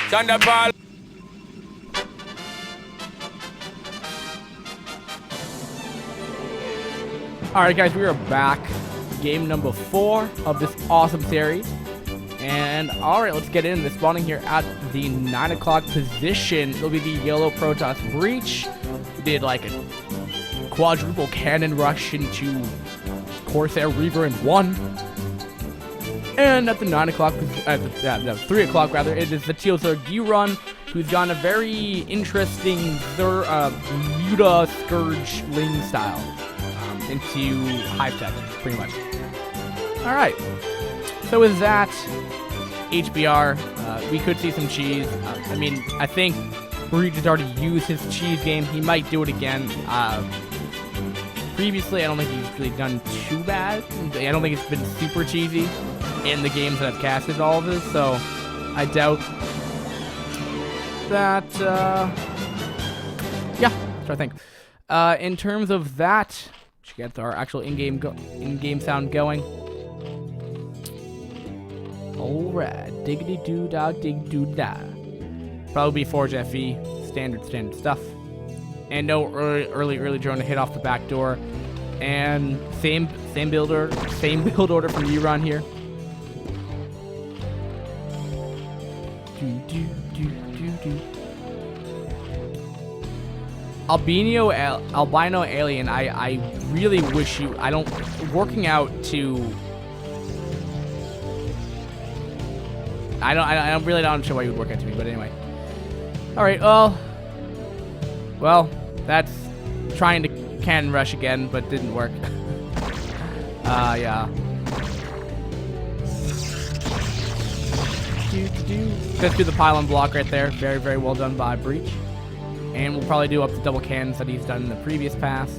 Thunderball. Alright guys, we are back. Game number 4 of this awesome series. And alright, let's get in. The spawning here at the 9 o'clock position. It'll be the yellow Protoss breach. We did like a quadruple cannon rush into Corsair Reaver in 1. And at the 9 o'clock, at 3 o'clock rather, it is the Teal Zerg youRun, who's gone a very interesting Muta Scourge Ling style into Hive Tech, pretty much. Alright, so with that, HBR, we could see some cheese. I mean, I think Breach has already used his cheese game. He might do it again. Previously, I don't think he's really done too bad. I don't think it's been super cheesy in the games that I've casted all of this, so I doubt that, yeah, that's what I think. In terms of that, we should get our actual in-game sound going. Alright, diggity doo dog dig doo da. Probably be Forge FE, standard stuff. And no early drone to hit off the back door. And same build order from youRun here. Albino alien. I really wish you. I don't working out to. I really don't sure why you would work out to me, but anyway. All right. Well, that's trying to cannon rush again, but didn't work. Yeah. Just do the pylon block right there. Very, very well done by Breach. And we'll probably do up the double cannons that he's done in the previous pass.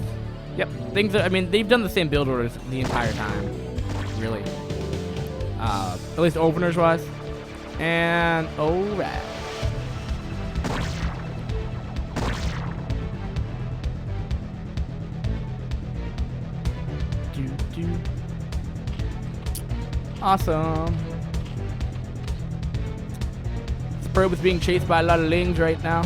Yep. I mean, they've done the same build orders the entire time. Really. At least openers wise. And alright. Awesome. This probe is being chased by a lot of lings right now.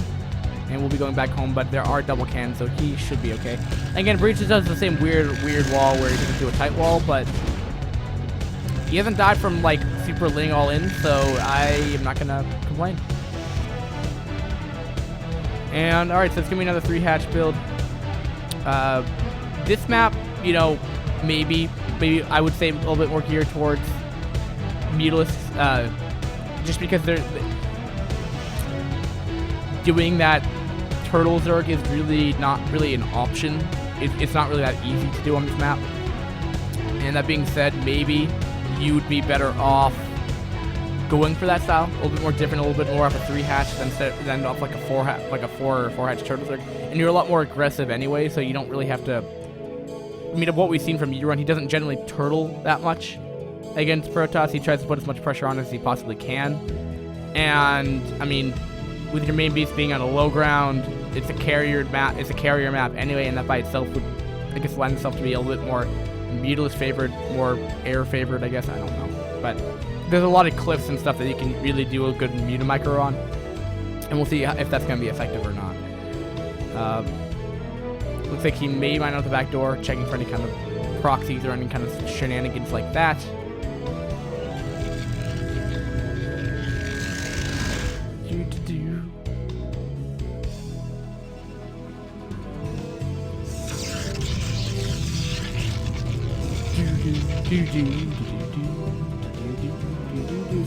And we'll be going back home, but there are double cannons, so he should be okay. Again, Breaches does the same weird wall where he doesn't do a tight wall, but he hasn't died from like super ling all in, so I am not gonna complain. And alright, so it's gonna be another 3-hatch build. This map, you know, maybe I would say a little bit more geared towards mutalists, just because they're doing that turtle Zerg is really not really an option. It's not really that easy to do on this map. And that being said, maybe you'd be better off going for that style, a little bit more different, a little bit more of a 3-hatch than off like a 4-hatch turtle Zerg. And you're a lot more aggressive anyway, so you don't really have to. I mean, of what we've seen from youRun, he doesn't generally turtle that much against Protoss. He tries to put as much pressure on as he possibly can. And I mean, with your main beast being on a low ground, it's a carrier map. It's a carrier map anyway, and that by itself would, I guess, lend itself to be a little bit more mutalist favored, more air favored. I guess, I don't know, but there's a lot of cliffs and stuff that you can really do a good muta micro on, and we'll see if that's going to be effective or not. Looks like he may mine out the back door, checking for any kind of proxies or any kind of shenanigans like that.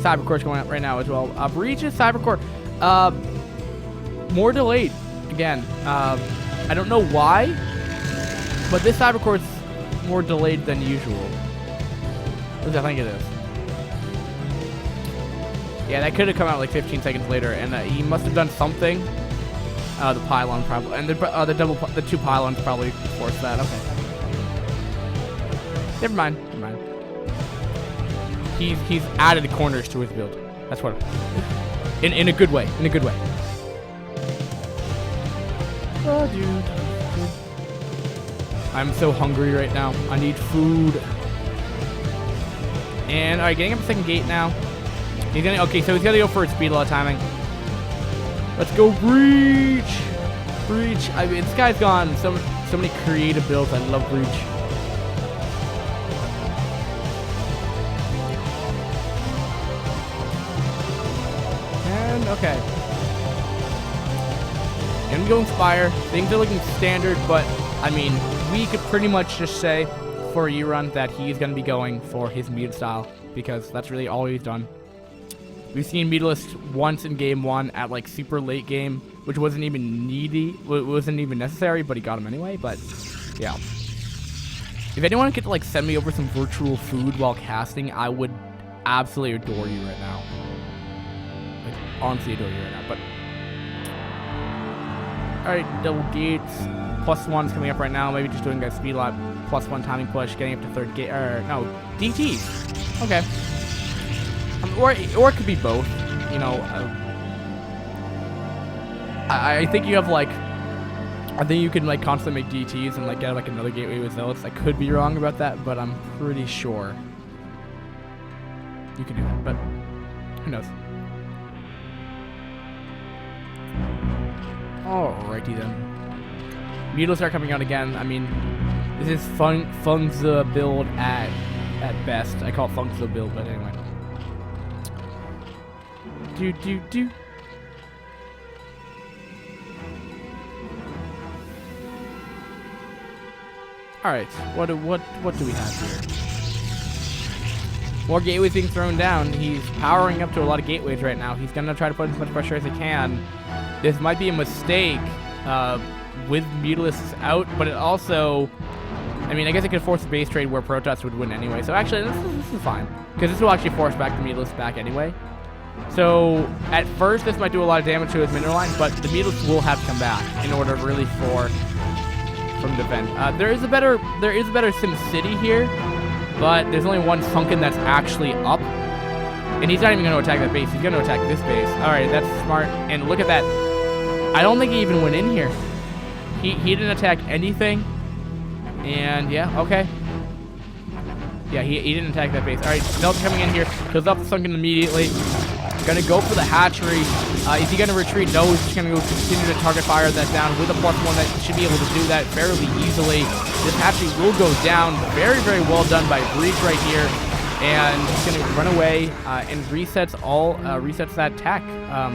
Cybercore's going up right now as well. Breach is Cybercore. More delayed again. I don't know why, but this Cybercore is more delayed than usual. At least I think it is. Yeah, that could have come out like 15 seconds later, and he must have done something. The pylon probably, and the 2 pylons probably forced that. Okay. Never mind. He's added corners to his build. That's what. In a good way. In a good way. Oh, dude. I'm so hungry right now. I need food. And alright, getting up a second gate now. Okay, so he's gonna go for a speed a lot of timing. Let's go, Breach! Breach. I mean, this guy's gone so many creative builds. I love Breach. And, okay. Gonna go Inspire. Things are looking standard, but, I mean, we could pretty much just say for youRun that he's gonna be going for his muted style, because that's really all he's done. We've seen Mutalist once in game 1 at like super late game, which wasn't even wasn't even necessary, but he got him anyway. But yeah, if anyone could like send me over some virtual food while casting, I would absolutely adore you right now. Like honestly adore you right now. But all right, double gates, +1's coming up right now. Maybe just doing a speed lot, +1 timing push, getting up to third gate, or no, DTs. Okay. Or it could be both, you know. I think you have like, I think you can like constantly make DTs and like get like another gateway with Zealots. I could be wrong about that, but I'm pretty sure you can do that. But who knows? Alrighty then. Mutals are coming out again. I mean, this is Fungza build at best. I call it Fungza build, but anyway. Do. All right, what do we have here? More gateways being thrown down. He's powering up to a lot of gateways right now. He's gonna try to put as much pressure as he can. This might be a mistake with Mutalists out, but it also, I mean, I guess it could force a base trade where Protoss would win anyway. So actually, this is fine, because this will actually force back the Mutalists back anyway. So at first, this might do a lot of damage to his mineral line, but the Mutalists will have to come back in order really for him to defend. There is a better Sim City here, but there's only one Sunken that's actually up, and he's not even going to attack that base. He's going to attack this base. All right, that's smart. And look at that. I don't think he even went in here. He didn't attack anything, and yeah, okay. Yeah, he didn't attack that base. All right, Delta coming in here, kills off the Sunken immediately. Gonna go for the hatchery. Is he gonna retreat? No, he's just gonna go continue to target fire that down with a +1 that should be able to do that fairly easily. This hatchery will go down. Very, very well done by Breach right here. And he's gonna run away and resets that tech. I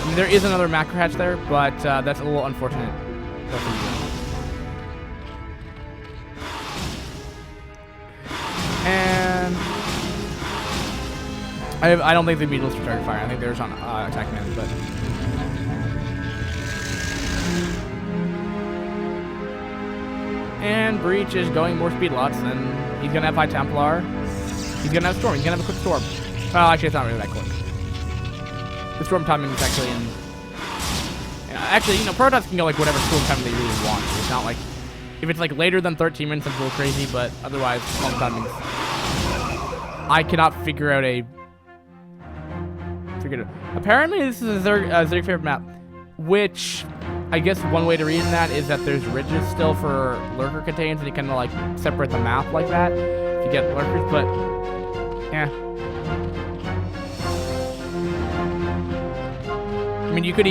mean, there is another macro hatch there, but that's a little unfortunate. And I don't think the Beatles are target fire. I think they're just on attack command, but and Breach is going more speed lots, and he's gonna have High Templar. He's gonna have Storm. He's gonna have a quick Storm. Well, actually, it's not really that quick. The Storm timing is actually in. Actually, you know, Protoss can go like whatever Storm timing they really want. It's not like if it's like later than 13 minutes, it's a little crazy, but otherwise, Storm timing. I cannot figure out a. Apparently, this is a Zerg favorite map, which I guess one way to read that is that there's ridges still for lurker contains, and you kind of like separate the map like that if you get lurkers. But yeah, I mean, you could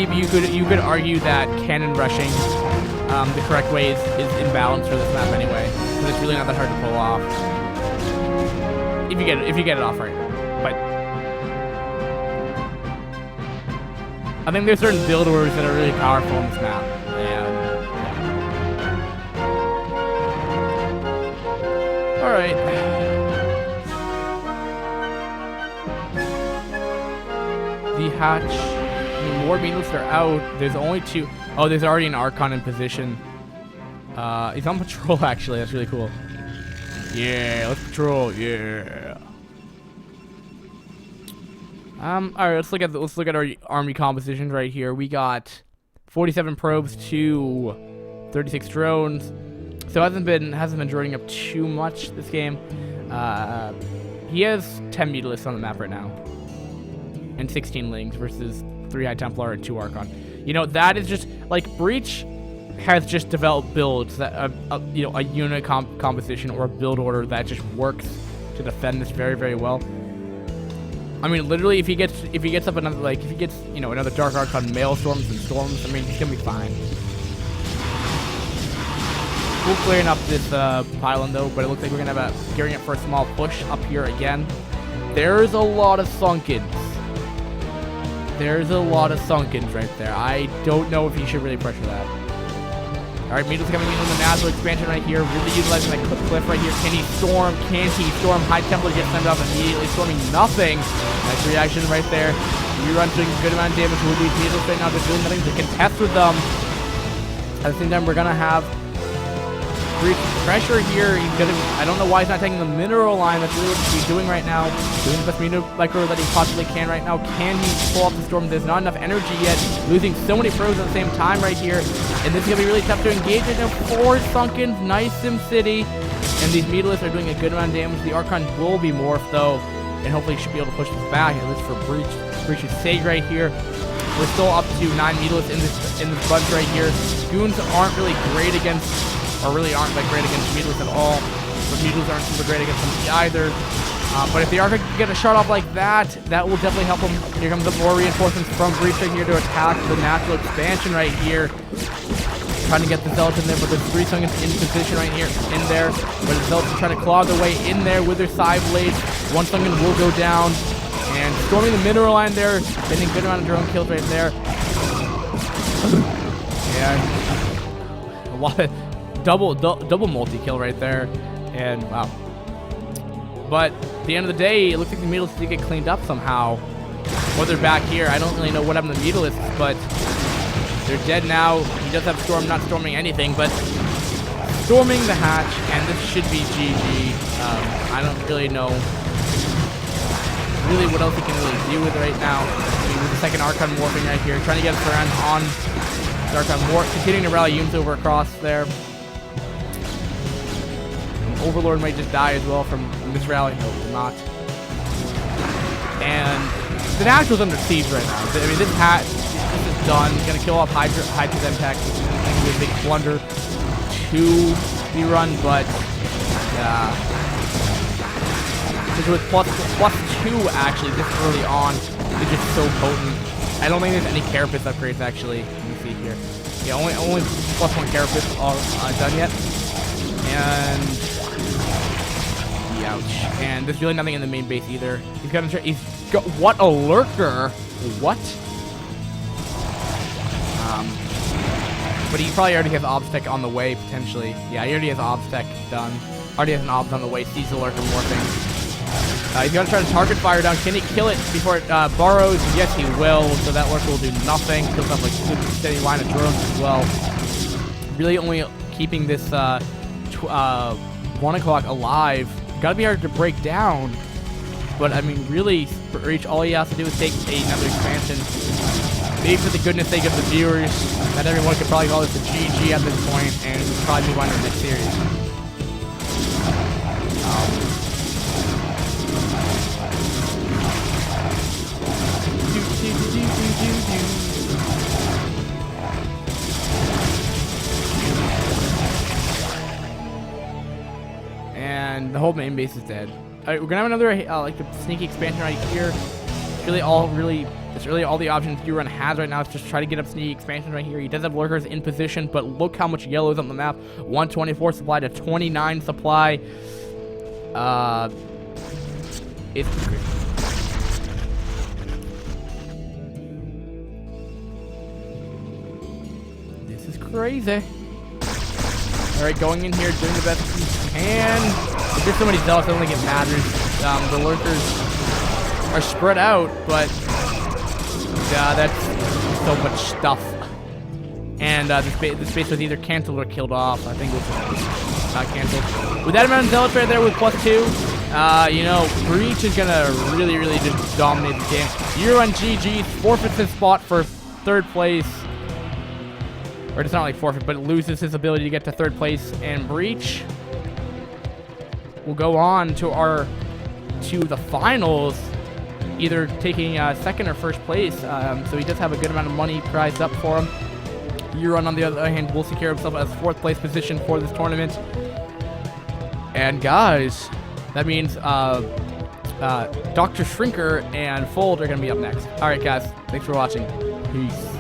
argue that cannon rushing the correct way is imbalanced for this map anyway, because it's really not that hard to pull off if you get it off right. But I think there's certain build orders that are really powerful on this map. Alright. The hatch. I mean, more Beatles are out. There's only 2. Oh, there's already an Archon in position. He's on patrol, actually. That's really cool. Yeah, let's patrol. Yeah. All right, let's look at our army composition right here. We got 47 probes to 36 drones, so hasn't been droning up too much this game. He has 10 Mutalists on the map right now, and 16 Lings versus 3 High Templar and 2 Archon. You know, that is just like Breach has just developed builds that you know, a unit composition or a build order that just works to defend this very, very well. I mean, literally, if he gets up another, like, if he gets, you know, another Dark Archon Maelstorms and Storms, I mean, he's gonna be fine. We're clearing up this pylon though, but it looks like we're gonna have gearing up for a small push up here again. There's a lot of Sunkens. There's a lot of Sunkens right there. I don't know if he should really pressure that. All right, Meadle's coming in on the natural expansion right here, really utilizing that cliff right here. Can he storm? Can he storm? High Templar gets sent off immediately, storming nothing. Nice reaction right there. youRun doing a good amount of damage with these Meadles right now. They're doing nothing to contest with them. At the same time, we're gonna have Breach pressure here. He's gonna. I don't know why he's not taking the mineral line. That's really what he's doing right now. Doing the best micro that he possibly can right now. Can he pull off the storm? There's not enough energy yet. Losing so many pros at the same time right here. And this is gonna be really tough to engage right now. 4 Sunkens, nice SimCity. And these Meadlists are doing a good amount of damage. The Archon will be morphed though. And hopefully he should be able to push this back. At least for Breach's sake right here. We're still up to 9 Meadlists in this bunch right here. Goons aren't really great against, or really aren't like great against Meadlists at all. But Meadlists aren't super great against them either. But if the Archon can get a shot off like that, that will definitely help him. Here comes the more reinforcements from Breach right here to attack the natural expansion right here. Trying to get the Zealots in there, but there's 3 Sunkens in position right here, in there. But the Zealots are trying to claw their way in there with their side blades. 1 Sunken will go down. And storming the mineral line there, getting a good amount of drone kills right there. Yeah, a lot of double multi-kill right there. And wow. But at the end of the day, it looks like the Meadlists did get cleaned up somehow. Or they're back here. I don't really know what happened to the Meadlists, but they're dead now. He does have Storm, not storming anything, but storming the hatch, and this should be GG. I don't really know what else he can really do with it right now. I mean, with the second Archon morphing right here, trying to get us around on the Archon morph, continuing to rally units over across there. Overlord might just die as well from this rally. No, not. And the Natural's under siege right now. I mean, this is done. He's gonna kill off Hydra's impact, which is gonna be a big blunder to be run, but this was plus 2 actually this early on. It's just so potent. I don't think there's any Carapace upgrades actually. Let me see here. Yeah, only plus 1 Carapace are done yet. And ouch. And there's really nothing in the main base either. He's got what a lurker. What? But he probably already has Obstech on the way, potentially. Yeah, he already has Obstech done. Already has an Obs on the way, sees the lurker morphing. He's gonna try to target fire down. Can he kill it before it burrows? Yes, he will. So that lurker will do nothing. Kills up like a good steady line of drones as well. Really only keeping this 1 o'clock alive. Gotta be hard to break down. But I mean, really, Breach, all he has to do is take another expansion. Maybe for the goodness sake of the viewers, that everyone could probably call this a GG at this point, and we'll probably move on to the next series. And the whole main base is dead. Alright, we're gonna have another like the sneaky expansion right here. It's really all the options youRun has right now is just try to get up sneaky expansion right here. He does have lurkers in position, but look how much yellow is on the map. 124 supply to 29 supply. It's crazy. This is crazy. Alright, going in here, doing the best he can. If there's so many zealots, I don't think it matters. The lurkers are spread out, but that's so much stuff. And this base was either canceled or killed off. I think it was not canceled. With that amount of zealots right there with +2, you know, Breach is gonna really just dominate the game. youRun GG forfeits his spot for 3rd place. Or it's not like forfeit, but it loses his ability to get to 3rd place. And Breach will go on to the finals, either taking 2nd or 1st place. So he does have a good amount of money prized up for him. youRun, on the other hand, will secure himself as 4th place position for this tournament. And guys, that means Dr. Shrinker and Fold are going to be up next. All right, guys. Thanks for watching. Peace.